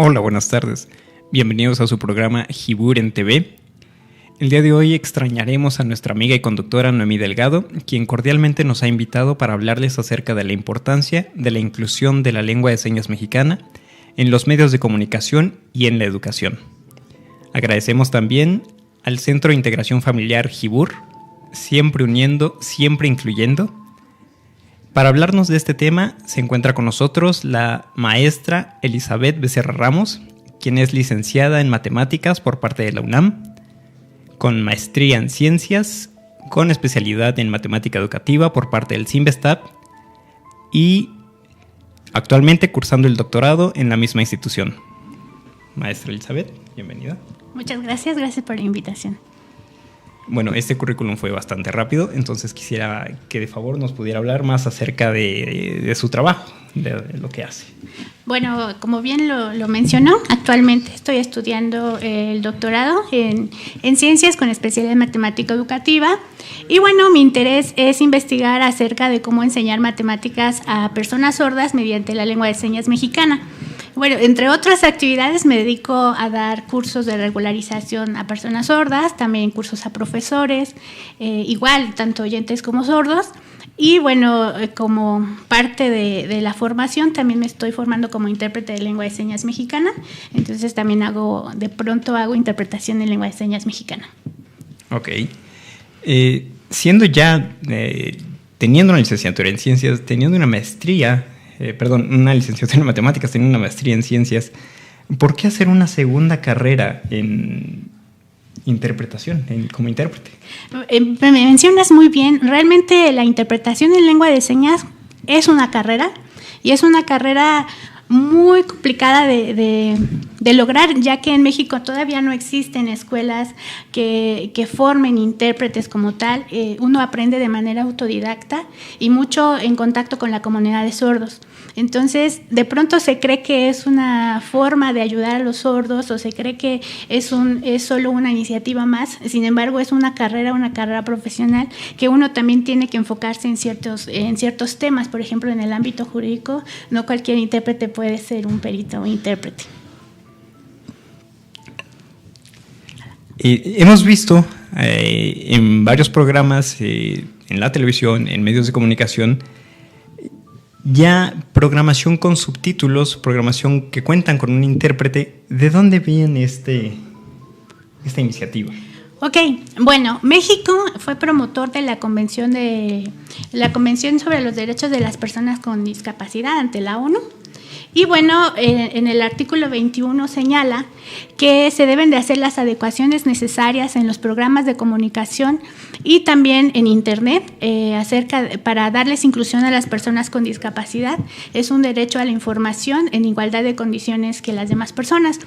Hola, buenas tardes. Bienvenidos a su programa Jibur en TV. El día de hoy extrañaremos a nuestra amiga y conductora Noemí Delgado, quien cordialmente nos ha invitado para hablarles acerca de la importancia de la inclusión de la lengua de señas mexicana en los medios de comunicación y en la educación. Agradecemos también al Centro de Integración Familiar Jibur, siempre uniendo, siempre incluyendo. Para hablarnos de este tema se encuentra con nosotros la maestra Elizabeth Becerra Ramos, quien es licenciada en Matemáticas por parte de la UNAM, con maestría en Ciencias, con especialidad en Matemática Educativa por parte del CIMBESTAB y actualmente cursando el doctorado en la misma institución. Maestra Elizabeth, bienvenida. Muchas gracias por la invitación. Bueno, este currículum fue bastante rápido, entonces quisiera que de favor nos pudiera hablar más acerca de su trabajo, de lo que hace. Bueno, como bien lo mencionó, actualmente estoy estudiando el doctorado en Ciencias con especialidad en Matemática Educativa. Y bueno, mi interés es investigar acerca de cómo enseñar matemáticas a personas sordas mediante la lengua de señas mexicana. Bueno, entre otras actividades me dedico a dar cursos de regularización a personas sordas, también cursos a profesores, igual tanto oyentes como sordos. Y bueno, como parte de la formación también me estoy formando como intérprete de lengua de señas mexicana, entonces también hago interpretación en lengua de señas mexicana. Ok. Siendo ya, teniendo una licenciatura en ciencias, teniendo una maestría, una licenciatura en matemáticas, teniendo una maestría en ciencias, ¿por qué hacer una segunda carrera en interpretación, como intérprete? Me mencionas muy bien. Realmente la interpretación en lengua de señas es una carrera, y es una carrera muy complicada de lograr, ya que en México todavía no existen escuelas que formen intérpretes como tal. Uno aprende de manera autodidacta y mucho en contacto con la comunidad de sordos. Entonces, de pronto se cree que es una forma de ayudar a los sordos, o se cree que es solo una iniciativa más. Sin embargo, es una carrera profesional que uno también tiene que enfocarse en ciertos temas. Por ejemplo, en el ámbito jurídico, no cualquier intérprete puede ser un perito o intérprete. Hemos visto en varios programas, en la televisión, en medios de comunicación, ya programación con subtítulos, programación que cuentan con un intérprete. ¿De dónde viene esta iniciativa? Ok, bueno, México fue promotor de la Convención sobre los Derechos de las Personas con Discapacidad ante la ONU. Y bueno, en el artículo 21 señala que se deben de hacer las adecuaciones necesarias en los programas de comunicación y también en Internet para darles inclusión a las personas con discapacidad. Es un derecho a la información en igualdad de condiciones que las demás personas.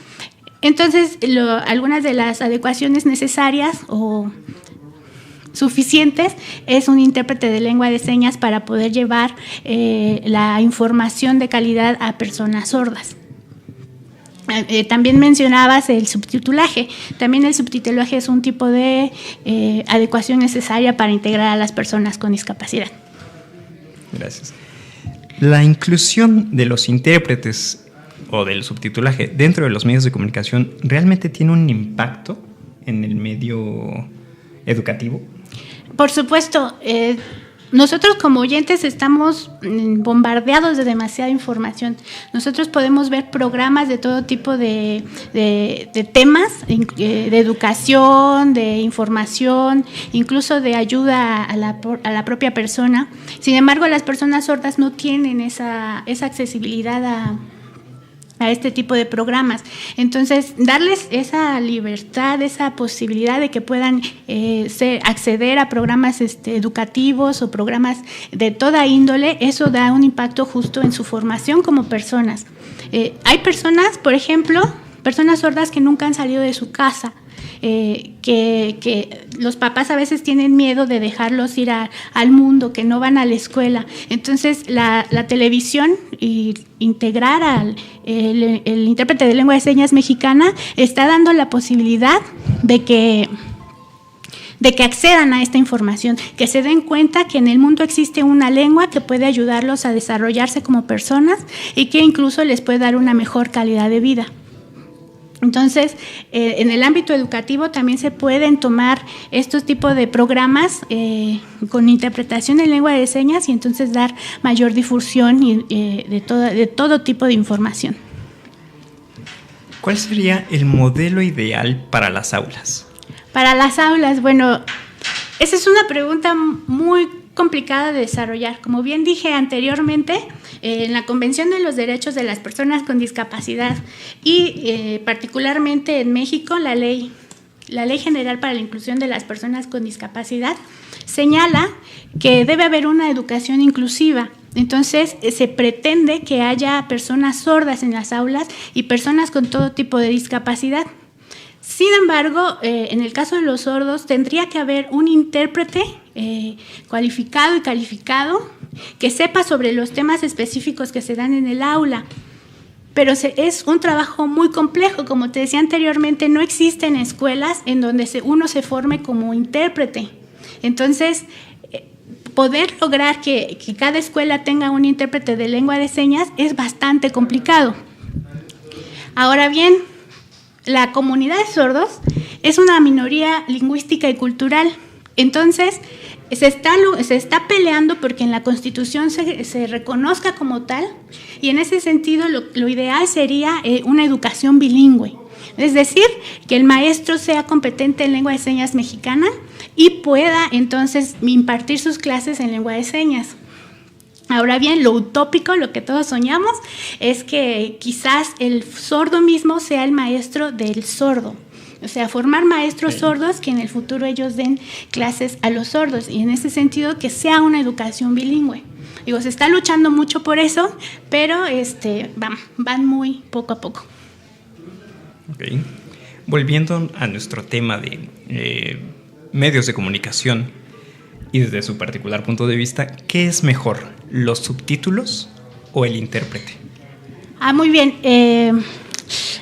Entonces, algunas de las adecuaciones necesarias o suficientes es un intérprete de lengua de señas para poder llevar la información de calidad a personas sordas. También mencionabas el subtitulaje. También el subtitulaje es un tipo de adecuación necesaria para integrar a las personas con discapacidad. Gracias. La inclusión de los intérpretes o del subtitulaje dentro de los medios de comunicación realmente tiene un impacto en el medio educativo. Por supuesto, nosotros como oyentes estamos bombardeados de demasiada información. Nosotros podemos ver programas de todo tipo de temas, de educación, de información, incluso de ayuda a la propia persona. Sin embargo, las personas sordas no tienen esa accesibilidad a este tipo de programas. Entonces, darles esa libertad, esa posibilidad de que puedan acceder a programas educativos o programas de toda índole, eso da un impacto justo en su formación como personas. Hay personas, por ejemplo, personas sordas que nunca han salido de su casa, que los papás a veces tienen miedo de dejarlos ir al mundo, que no van a la escuela. Entonces, la televisión y integrar al el intérprete de lengua de señas mexicana está dando la posibilidad de que accedan a esta información, que se den cuenta que en el mundo existe una lengua que puede ayudarlos a desarrollarse como personas y que incluso les puede dar una mejor calidad de vida. Entonces, en el ámbito educativo también se pueden tomar estos tipos de programas con interpretación en lengua de señas y entonces dar mayor difusión de todo tipo de información. ¿Cuál sería el modelo ideal para las aulas? Para las aulas, bueno, esa es una pregunta muy complicada de desarrollar. Como bien dije anteriormente, en la Convención de los Derechos de las Personas con Discapacidad y particularmente en México, la Ley General para la Inclusión de las Personas con Discapacidad señala que debe haber una educación inclusiva. Entonces, se pretende que haya personas sordas en las aulas y personas con todo tipo de discapacidad. Sin embargo, en el caso de los sordos, tendría que haber un intérprete cualificado y calificado que sepa sobre los temas específicos que se dan en el aula. Pero es un trabajo muy complejo. Como te decía anteriormente, no existen escuelas en donde uno se forme como intérprete. Entonces, poder lograr que cada escuela tenga un intérprete de lengua de señas es bastante complicado. Ahora bien, la comunidad de sordos es una minoría lingüística y cultural. Entonces, se está peleando porque en la Constitución se reconozca como tal, y en ese sentido lo ideal sería una educación bilingüe. Es decir, que el maestro sea competente en lengua de señas mexicana y pueda entonces impartir sus clases en lengua de señas. Ahora bien, lo utópico, lo que todos soñamos, es que quizás el sordo mismo sea el maestro del sordo. O sea, formar maestros sordos que en el futuro ellos den clases a los sordos, y en ese sentido que sea una educación bilingüe. Digo, se está luchando mucho por eso, pero van muy poco a poco. Okay. Volviendo a nuestro tema de medios de comunicación y desde su particular punto de vista, ¿qué es mejor, los subtítulos o el intérprete? Muy bien.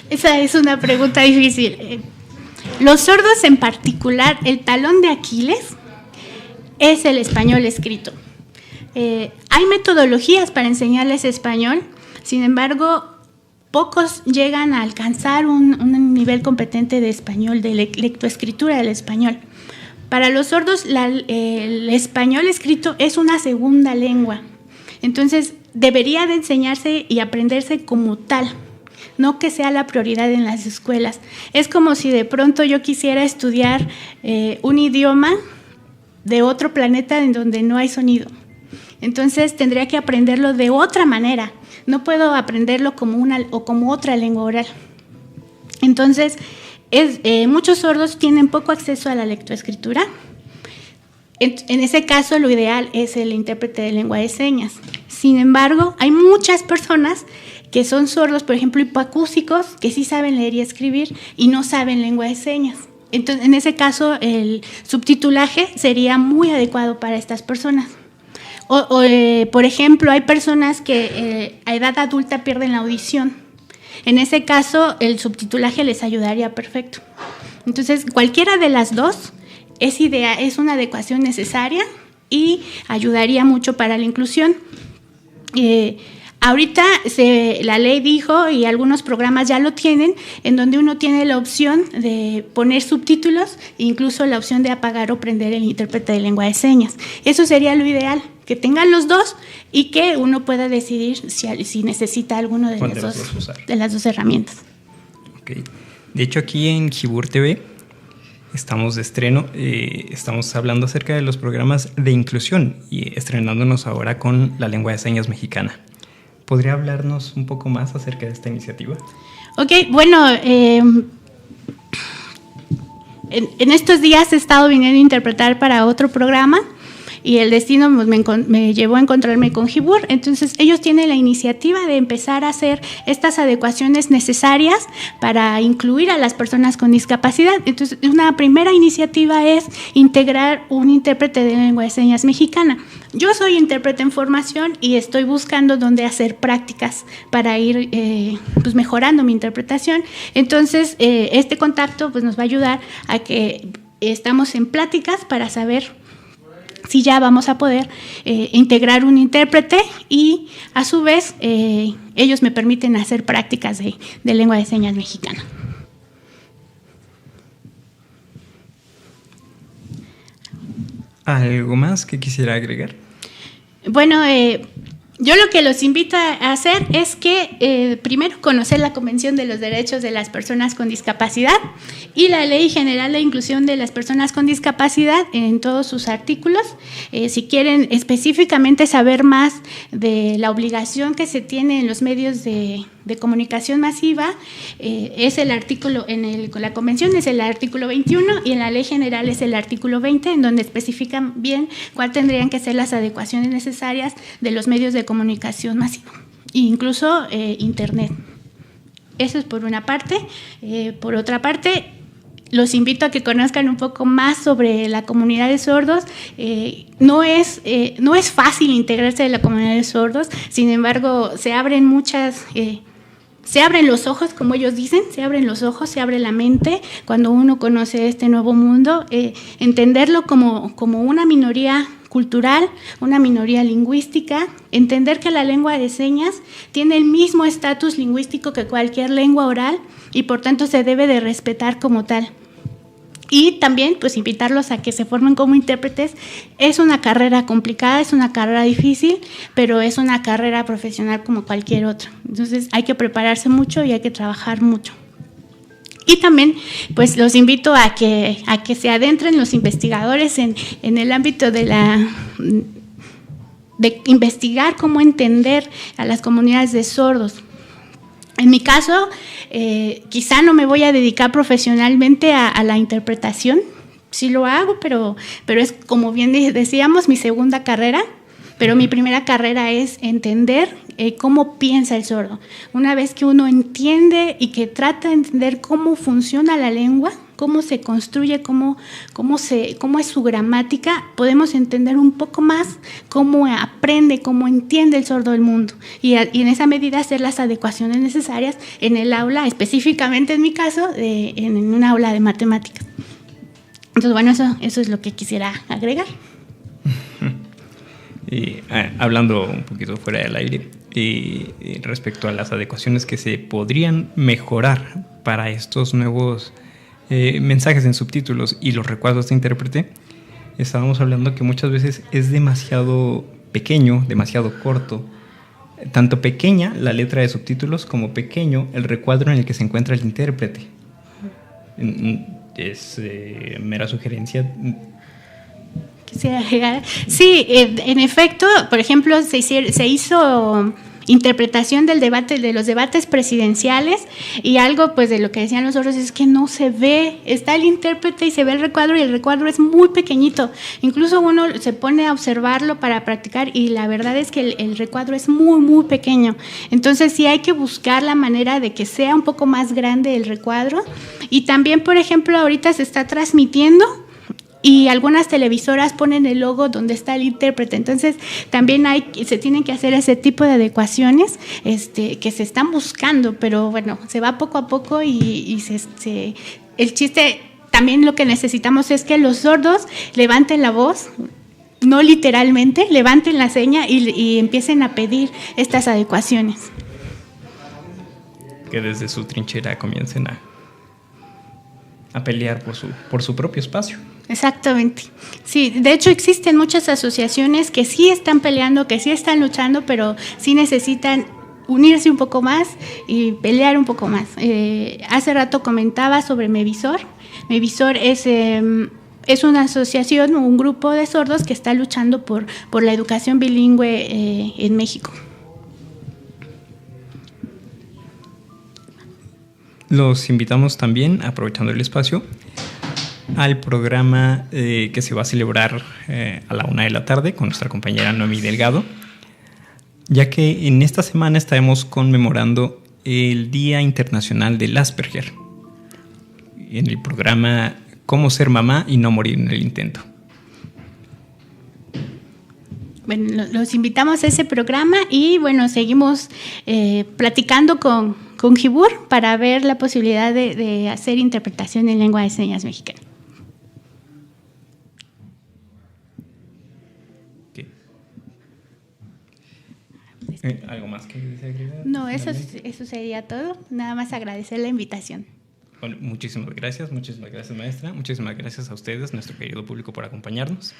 Esa es una pregunta difícil. Los sordos en particular, el talón de Aquiles es el español escrito. Hay metodologías para enseñarles español, sin embargo, pocos llegan a alcanzar un nivel competente de español, de lectoescritura del español. Para los sordos, el español escrito es una segunda lengua. Entonces, debería de enseñarse y aprenderse como tal, no que sea la prioridad en las escuelas. Es como si de pronto yo quisiera estudiar un idioma de otro planeta en donde no hay sonido. Entonces, tendría que aprenderlo de otra manera. No puedo aprenderlo como otra lengua oral. Entonces, muchos sordos tienen poco acceso a la lectoescritura. En ese caso, lo ideal es el intérprete de lengua de señas. Sin embargo, hay muchas personas que son sordos, por ejemplo, hipoacúsicos, que sí saben leer y escribir y no saben lengua de señas. Entonces, en ese caso, el subtitulaje sería muy adecuado para estas personas. Por ejemplo, hay personas que a edad adulta pierden la audición. En ese caso, el subtitulaje les ayudaría perfecto. Entonces, cualquiera de las dos es una adecuación necesaria y ayudaría mucho para la inclusión. Ahorita la ley dijo, y algunos programas ya lo tienen, en donde uno tiene la opción de poner subtítulos, incluso la opción de apagar o prender el intérprete de lengua de señas. Eso sería lo ideal, que tengan los dos y que uno pueda decidir si necesita alguno de las dos herramientas. Okay. De hecho, aquí en Jibur TV estamos de estreno, estamos hablando acerca de los programas de inclusión y estrenándonos ahora con la lengua de señas mexicana. ¿Podría hablarnos un poco más acerca de esta iniciativa? Ok, bueno, en estos días he estado viniendo a interpretar para otro programa y el destino me llevó a encontrarme con Jibur. Entonces ellos tienen la iniciativa de empezar a hacer estas adecuaciones necesarias para incluir a las personas con discapacidad. Entonces una primera iniciativa es integrar un intérprete de lengua de señas mexicana. Yo soy intérprete en formación y estoy buscando dónde hacer prácticas para ir pues mejorando mi interpretación. Entonces este contacto pues nos va a ayudar a que estamos en pláticas para saber si ya vamos a poder integrar un intérprete y a su vez ellos me permiten hacer prácticas de lengua de señas mexicana. ¿Algo más que quisiera agregar? Bueno, yo lo que los invito a hacer es que primero conocer la Convención de los Derechos de las Personas con Discapacidad y la Ley General de Inclusión de las Personas con Discapacidad en todos sus artículos. Si quieren específicamente saber más de la obligación que se tiene en los medios de comunicación masiva, es el artículo, con la Convención es el artículo 21 y en la Ley General es el artículo 20, en donde especifican bien cuáles tendrían que ser las adecuaciones necesarias de los medios de comunicación masiva, incluso Internet. Eso es por una parte. Por otra parte, los invito a que conozcan un poco más sobre la comunidad de sordos. No es fácil integrarse en la comunidad de sordos, sin embargo, se abren los ojos, como ellos dicen, se abren los ojos, se abre la mente cuando uno conoce este nuevo mundo. Entenderlo como una minoría cultural, una minoría lingüística, entender que la lengua de señas tiene el mismo estatus lingüístico que cualquier lengua oral y por tanto se debe de respetar como tal. Y también pues invitarlos a que se formen como intérpretes. Es una carrera complicada, es una carrera difícil, pero es una carrera profesional como cualquier otra. Entonces hay que prepararse mucho y hay que trabajar mucho. Y también pues los invito a que se adentren los investigadores en el ámbito de investigar cómo entender a las comunidades de sordos. En mi caso, quizá no me voy a dedicar profesionalmente a la interpretación, sí lo hago, pero es, como bien decíamos, mi segunda carrera, pero mi primera carrera es entender cómo piensa el sordo. Una vez que uno entiende y que trata de entender cómo funciona la lengua, cómo se construye, cómo es su gramática, podemos entender un poco más cómo aprende, cómo entiende el sordo el mundo. Y en esa medida hacer las adecuaciones necesarias en el aula, específicamente en mi caso, en un aula de matemáticas. Entonces, bueno, eso es lo que quisiera agregar. Hablando un poquito fuera del aire, respecto a las adecuaciones que se podrían mejorar para estos nuevos mensajes en subtítulos y los recuadros de intérprete, estábamos hablando que muchas veces es demasiado pequeño, demasiado corto, tanto pequeña la letra de subtítulos como pequeño el recuadro en el que se encuentra el intérprete. Es mera sugerencia. Sí, en efecto, por ejemplo, se hizo interpretación de los debates presidenciales y algo pues de lo que decían los otros es que no se ve, está el intérprete y se ve el recuadro y el recuadro es muy pequeñito, incluso uno se pone a observarlo para practicar y la verdad es que el recuadro es muy muy pequeño, entonces sí hay que buscar la manera de que sea un poco más grande el recuadro. Y también, por ejemplo, ahorita se está transmitiendo y algunas televisoras ponen el logo donde está el intérprete, entonces también se tienen que hacer ese tipo de adecuaciones que se están buscando, pero bueno, se va poco a poco y el chiste, también lo que necesitamos es que los sordos levanten la voz, no literalmente, levanten la seña y empiecen a pedir estas adecuaciones. Que desde su trinchera comiencen a pelear por su propio espacio. Exactamente. Sí, de hecho existen muchas asociaciones que sí están peleando, que sí están luchando, pero sí necesitan unirse un poco más y pelear un poco más. Hace rato comentaba sobre Mevisor. Mevisor es una asociación, un grupo de sordos que está luchando por la educación bilingüe en México. Los invitamos también, aprovechando el espacio, al programa que se va a celebrar a la 1 de la tarde con nuestra compañera Noemí Delgado, ya que en esta semana estaremos conmemorando el Día Internacional del Asperger, en el programa Cómo ser mamá y no morir en el intento. Bueno, los invitamos a ese programa y bueno, seguimos platicando con Jibur para ver la posibilidad de hacer interpretación en lengua de señas mexicana. ¿Algo más que desee agregar? No, eso sería todo. Nada más agradecer la invitación. Bueno, muchísimas gracias, maestra. Muchísimas gracias a ustedes, nuestro querido público, por acompañarnos.